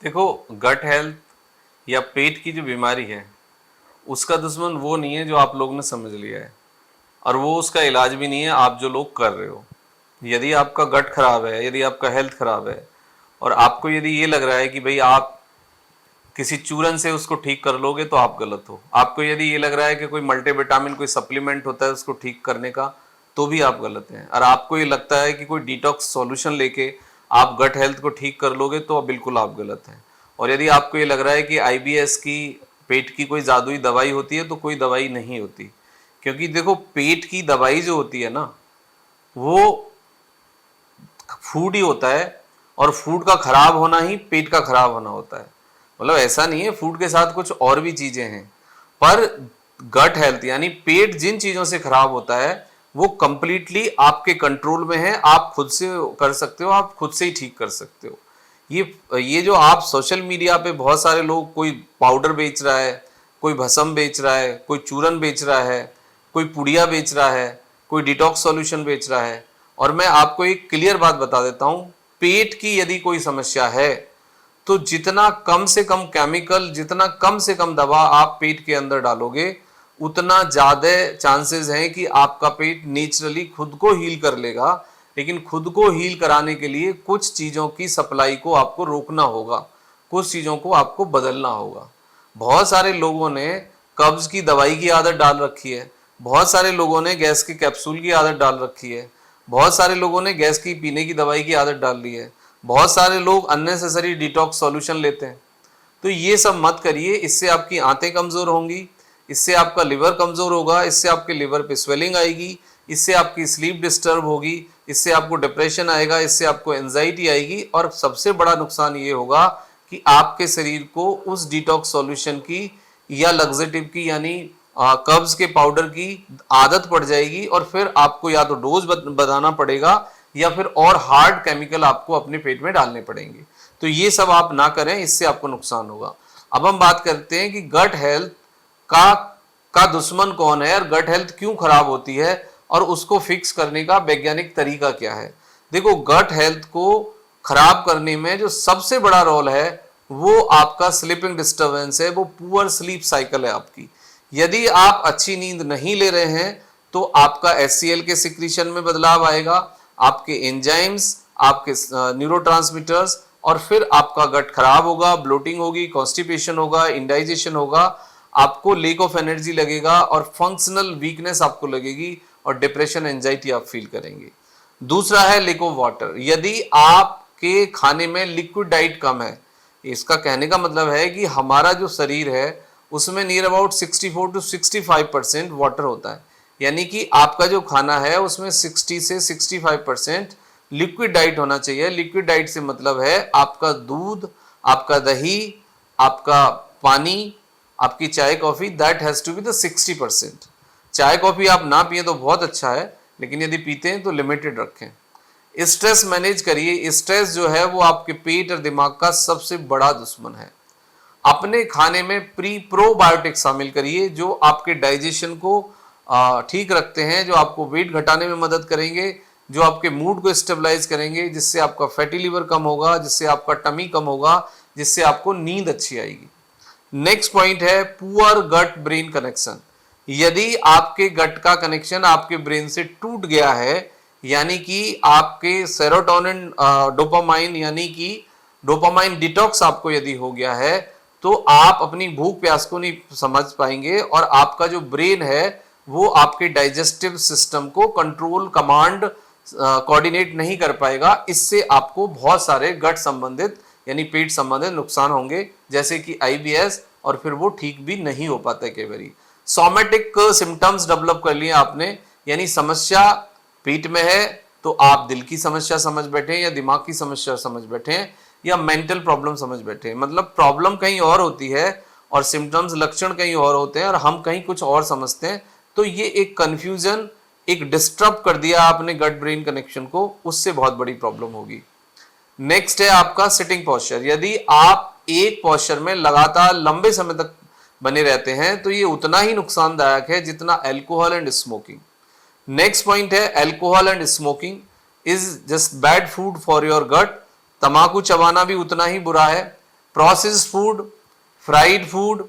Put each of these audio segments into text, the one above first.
देखो, gut health या पेट की जो बीमारी है उसका दुश्मन वो नहीं है जो आप लोगों ने समझ लिया है, और वो उसका इलाज भी नहीं है आप जो लोग कर रहे हो। यदि आपका गट खराब है, यदि आपका हेल्थ खराब है, और आपको यदि ये लग रहा है कि भाई आप किसी चूरन से उसको ठीक कर लोगे, तो आप गलत हो। आपको यदि ये लग रहा है कि कोई मल्टीविटामिन कोई सप्लीमेंट होता है उसको ठीक करने का, तो भी आप गलत हैं। और आपको ये लगता है कि कोई डिटॉक्स सॉल्यूशन लेके आप गट हेल्थ को ठीक कर लोगे, तो बिल्कुल आप गलत हैं। और यदि आपको ये लग रहा है कि आईबीएस की, पेट की कोई जादुई दवाई होती है, तो कोई दवाई नहीं होती। क्योंकि देखो, पेट की दवाई जो होती है ना, वो फूड ही होता है, और फूड का खराब होना ही पेट का खराब होना होता है। मतलब ऐसा नहीं है, फूड के साथ कुछ और भी चीजें हैं। पर गट हेल्थ यानी पेट जिन चीजों से खराब होता है वो कंप्लीटली आपके कंट्रोल में है, आप खुद से कर सकते हो, आप खुद से ही ठीक कर सकते हो। ये जो आप सोशल मीडिया पे बहुत सारे लोग, कोई पाउडर बेच रहा है, कोई भस्म बेच रहा है, कोई चूरन बेच रहा है, कोई पुड़िया बेच रहा है, कोई डिटॉक्स सॉल्यूशन बेच रहा है। और मैं आपको एक क्लियर बात बता देता हूं, पेट की यदि कोई समस्या है तो जितना कम से कम केमिकल, जितना कम से कम दवा आप पेट के अंदर डालोगे, उतना ज्यादा चांसेस हैं कि आपका पेट नेचुरली खुद को हील कर लेगा। लेकिन खुद को हील कराने के लिए कुछ चीजों की सप्लाई को आपको रोकना होगा, कुछ चीजों को आपको बदलना होगा। बहुत सारे लोगों ने कब्ज की दवाई की आदत डाल रखी है, बहुत सारे लोगों ने गैस के कैप्सूल की आदत डाल रखी है, बहुत सारे लोगों ने गैस की पीने की दवाई की आदत डाल ली है, बहुत सारे लोग अननेसेसरी डिटॉक्स सॉल्यूशन लेते हैं। तो ये सब मत करिए, इससे आपकी आंतें कमजोर होंगी, इससे आपका लिवर कमजोर होगा, इससे आपके लिवर पे स्वेलिंग आएगी, इससे आपकी स्लीप डिस्टर्ब होगी, इससे आपको डिप्रेशन आएगा, इससे आपको एंजाइटी आएगी, और सबसे बड़ा नुकसान ये होगा कि आपके शरीर को उस डिटॉक्स सॉल्यूशन की या लग्जेटिव की यानी कब्ज के पाउडर की आदत पड़ जाएगी, और फिर आपको या तो डोज बताना पड़ेगा या फिर और हार्ड केमिकल आपको अपने पेट में डालने पड़ेंगे। तो ये सब आप ना करें, इससे आपको नुकसान होगा। अब हम बात करते हैं कि गट हेल्थ का का दुश्मन कौन है, और गट हेल्थ क्यों खराब होती है, और उसको फिक्स करने का वैज्ञानिक तरीका क्या है। देखो, गट हेल्थ को खराब करने में जो सबसे बड़ा रोल है वो आपका स्लीपिंग डिस्टर्बेंस है, वो पुअर स्लीप साइकिल है आपकी। यदि आप अच्छी नींद नहीं ले रहे हैं तो आपका एचसीएल के सिक्रीशन में बदलाव आएगा, आपके एंजाइम्स, आपके न्यूरोट्रांसमीटर्स, और फिर आपका गट खराब होगा, ब्लोटिंग होगी, कॉन्स्टिपेशन होगा, इंडाइजेशन होगा, आपको लेक ऑफ एनर्जी लगेगा, और फंक्शनल वीकनेस आपको लगेगी, और डिप्रेशन, एंजाइटी आप फील करेंगे। दूसरा है लेक ऑफ वाटर। यदि आपके खाने में लिक्विड डाइट कम है, इसका कहने का मतलब है कि हमारा जो शरीर है उसमें नियर अबाउट 64 टू 65% वाटर होता है। यानी कि आपका जो खाना है उसमें 60 से 65% लिक्विड डाइट होना चाहिए। लिक्विड डाइट से मतलब है आपका दूध, आपका दही, आपका पानी, आपकी चाय coffee, that has to be the 60%। चाय कॉफी आप ना पिए तो बहुत अच्छा है, लेकिन यदि पीते हैं तो लिमिटेड रखें। स्ट्रेस मैनेज करिए। स्ट्रेस जो है वो आपके पेट और दिमाग का सबसे बड़ा दुश्मन है। अपने खाने में प्रोबायोटिक शामिल करिए जो आपके डाइजेशन को ठीक रखते हैं, जो आपको वेट घटाने में मदद करेंगे, जो आपके मूड को स्टेबलाइज करेंगे, जिससे आपका फैटी लिवर कम होगा, जिससे आपका टमी कम होगा, जिससे आपको नींद अच्छी आएगी। नेक्स्ट पॉइंट है पुअर गट ब्रेन कनेक्शन। यदि आपके गट का कनेक्शन आपके ब्रेन से टूट गया है, यानी कि आपके सेरोटोनिन, डोपामाइन, यानी कि डोपामाइन डिटॉक्स आपको यदि हो गया है, तो आप अपनी भूख प्यास को नहीं समझ पाएंगे, और आपका जो ब्रेन है वो आपके डाइजेस्टिव सिस्टम को कंट्रोल, कमांड, कोऑर्डिनेट नहीं कर पाएगा। इससे आपको बहुत सारे गट संबंधित यानी पेट संबंधित नुकसान होंगे, जैसे कि आईबीएस, और फिर वो ठीक भी नहीं हो पाता कई बार। सोमेटिक सिम्टम्स डेवलप कर लिए आपने, यानी समस्या पेट में है तो आप दिल की समस्या समझ बैठे हैं, या दिमाग की समस्या समझ बैठे हैं, या मेंटल प्रॉब्लम समझ बैठे हैं। मतलब प्रॉब्लम कहीं और होती है और सिम्टम्स, लक्षण कहीं और होते हैं, और हम कहीं कुछ और समझते हैं। तो ये एक कंफ्यूजन, एक डिस्टर्ब कर दिया आपने गट ब्रेन कनेक्शन को, उससे बहुत बड़ी प्रॉब्लम होगी। नेक्स्ट है आपका सिटिंग पोस्चर। यदि आप एक पोस्चर में लगातार लंबे समय तक बने रहते हैं तो ये उतना ही नुकसानदायक है जितना alcohol and smoking. Next point है alcohol and smoking is just bad food for your gut. तंबाकू चबाना भी उतना ही बुरा है। प्रोसेस्ड फूड, फ्राइड फूड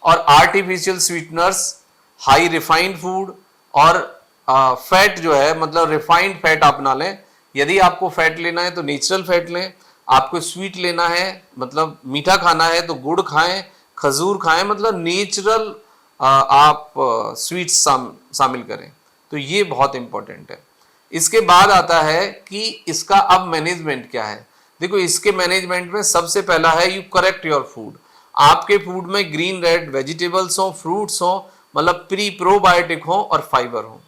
और artificial sweeteners, high refined food और फैट जो है, मतलब रिफाइंड फैट आप ना लें। यदि आपको फैट लेना है तो नेचुरल फैट लें, आपको स्वीट लेना है मतलब मीठा खाना है तो गुड़ खाएं, खजूर खाएं, मतलब नेचुरल आप स्वीट्स शामिल करें। तो ये बहुत इंपॉर्टेंट है। इसके बाद आता है कि इसका अब मैनेजमेंट क्या है। देखो, इसके मैनेजमेंट में सबसे पहला है यू करेक्ट योर फूड। आपके फूड में ग्रीन रेड वेजिटेबल्स हो, फ्रूट्स हो, मतलब प्रोबायोटिक हो और फाइबर हो।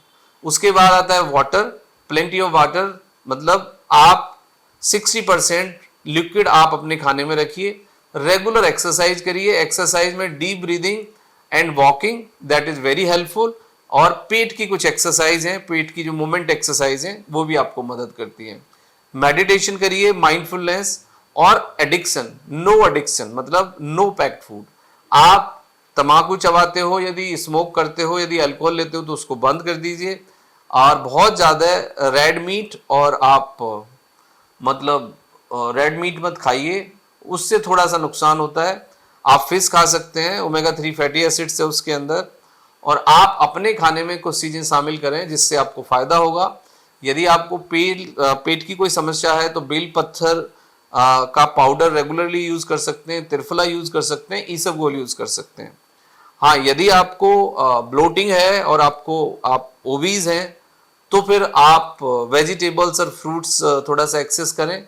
उसके बाद आता है वाटर, प्लेंटी ऑफ वाटर, मतलब आप 60% लिक्विड आप अपने खाने में रखिए। रेगुलर एक्सरसाइज करिए, एक्सरसाइज में deep breathing and walking, that is very helpful. और पेट की कुछ एक्सरसाइज है, पेट की जो मूवमेंट एक्सरसाइज है वो भी आपको मदद करती है। मेडिटेशन करिए, माइंडफुलनेस और एडिक्शन, नो एडिक्शन मतलब नो पैक्ड फूड। आप तंबाकू चबाते हो, यदि स्मोक करते हो, यदि अल्कोहल लेते हो तो उसको बंद कर दीजिए। और बहुत ज़्यादा रेड मीट और आप मतलब रेड मीट मत खाइए, उससे थोड़ा सा नुकसान होता है। आप फिश खा सकते हैं, ओमेगा 3 फैटी एसिड्स है उसके अंदर। और आप अपने खाने में कुछ चीज़ें शामिल करें जिससे आपको फायदा होगा। यदि आपको पेट की कोई समस्या है तो बेल पत्थर का पाउडर रेगुलरली यूज कर सकते हैं, त्रिफला यूज कर सकते हैं, ईसबगोल यूज कर सकते हैं। हाँ, यदि आपको ब्लोटिंग है और आप ओबीज हैं तो फिर आप वेजिटेबल्स और फ्रूट्स थोड़ा सा एक्सेस करें।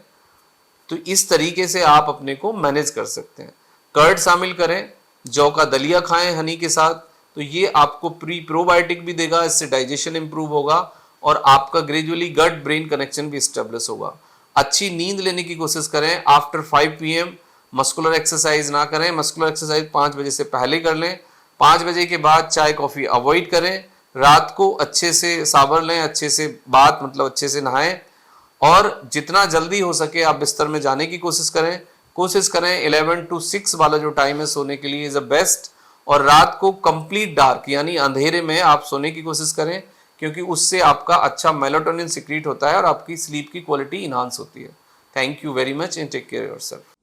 तो इस तरीके से आप अपने को मैनेज कर सकते हैं। कर्ड शामिल करें, जौ का दलिया खाएं हनी के साथ, तो ये आपको प्रोबायोटिक भी देगा, इससे डाइजेशन इंप्रूव होगा और आपका ग्रेजुअली गट ब्रेन कनेक्शन भी स्टेब्लिश होगा। अच्छी नींद लेने की कोशिश करें। आफ्टर 5 PM मस्कुलर एक्सरसाइज ना करें, मस्कुलर एक्सरसाइज 5 बजे से पहले कर लें। 5 बजे के बाद चाय कॉफ़ी अवॉइड करें। रात को अच्छे से सावर लें, अच्छे से बात मतलब अच्छे से नहाएं और जितना जल्दी हो सके आप बिस्तर में जाने की कोशिश करें। 11 to 6 वाला जो टाइम है सोने के लिए इज द बेस्ट। और रात को कंप्लीट डार्क यानी अंधेरे में आप सोने की कोशिश करें, क्योंकि उससे आपका अच्छा मेलाटोनिन सिक्रीट होता है और आपकी स्लीप की क्वालिटी इनहांस होती है। Thank you very much and take care yourself.